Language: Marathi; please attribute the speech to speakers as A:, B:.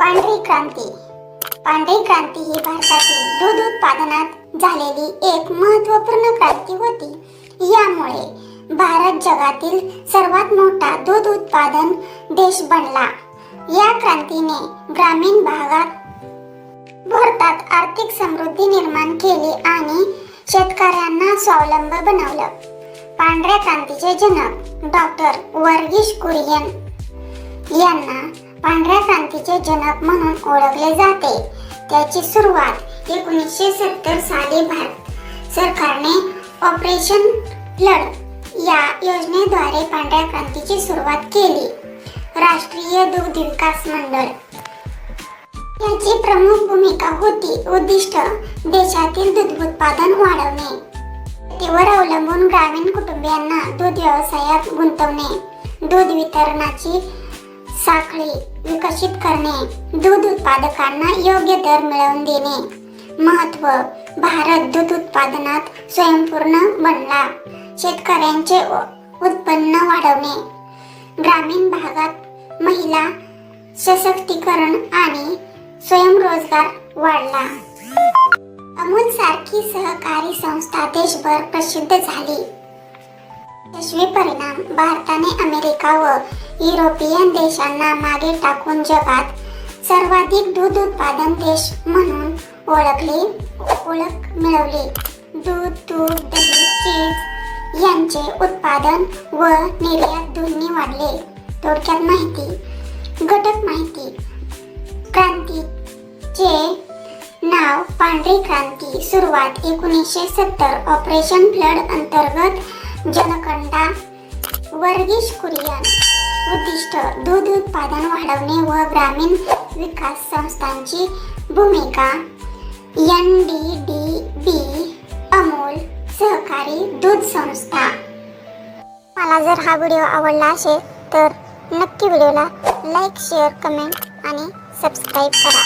A: पांढरी क्रांती. पांढरी क्रांती ही भारतातील दूध उत्पादनात झालेली एक महत्त्वपूर्ण क्रांती होती. यामुळे भारत जगातील सर्वात मोठा दूध उत्पादन देश बनला. या क्रांतीने ग्रामीण भागात भारतात आर्थिक समृद्धी निर्माण केली आणि शेतकऱ्यांना स्वावलंबी बनवलं. पांढऱ्या क्रांतीचे जनक डॉक्टर वर्गीस कुरियन यांना पांढऱ्या क्रांतीचे जनक म्हणून ओळखले जाते. त्याची सुरुवात 1970 साली भारत सरकारने ऑपरेशन फ्लड या योजनेद्वारे पांढऱ्या क्रांतीची सुरुवात केली. राष्ट्रीय दुग्ध विकास मंडळ याची प्रमुख भूमिका होती. उद्दिष्ट देशातील दूध उत्पादन वाढवणे, शेतीवर अवलंबून ग्रामीण कुटुंबियांना दूध व्यवसायात गुंतवणे, दूध वितरणाची साखळी विकसित करणे, दूध उत्पादकांना योग्य दर मिळवून देणे. महत्त्व: भारत दूध उत्पादनात स्वयंपूर्ण बनला. शेतकऱ्यांचे उत्पन्न वाढवणे, ग्रामीण भागात महिला सशक्तीकरण आणि स्वयंरोजगार वाढला. अमूल सारखी सहकारी संस्था देशभर प्रसिद्ध झाली. यशस्वी परिणाम: भारताने अमेरिका व युरोपियन देशांना मागे टाकून जगात सर्वाधिक दूध उत्पादन देश म्हणून ओळख मिळवली. दूध, तूप, दही, चीज यांचे उत्पादन व निर्यात दोन्ही वाढले. थोडक्यात माहिती. घटक माहिती. क्रांतीचे नाव पांढरी क्रांती. सुरुवात 1970. ऑपरेशन फ्लड अंतर्गत जनकंडा वर्गीस कुरियन. उद्दिष्ट दूध उत्पादन वाढवणे व ग्रामीण विकास संस्थांची भूमिका. NDDB अमूल सहकारी दूध संस्था. मला जर हा व्हिडिओ आवडला असेल तर नक्की व्हिडिओला लाईक, शेअर, कमेंट आणि सबस्क्राईब करा.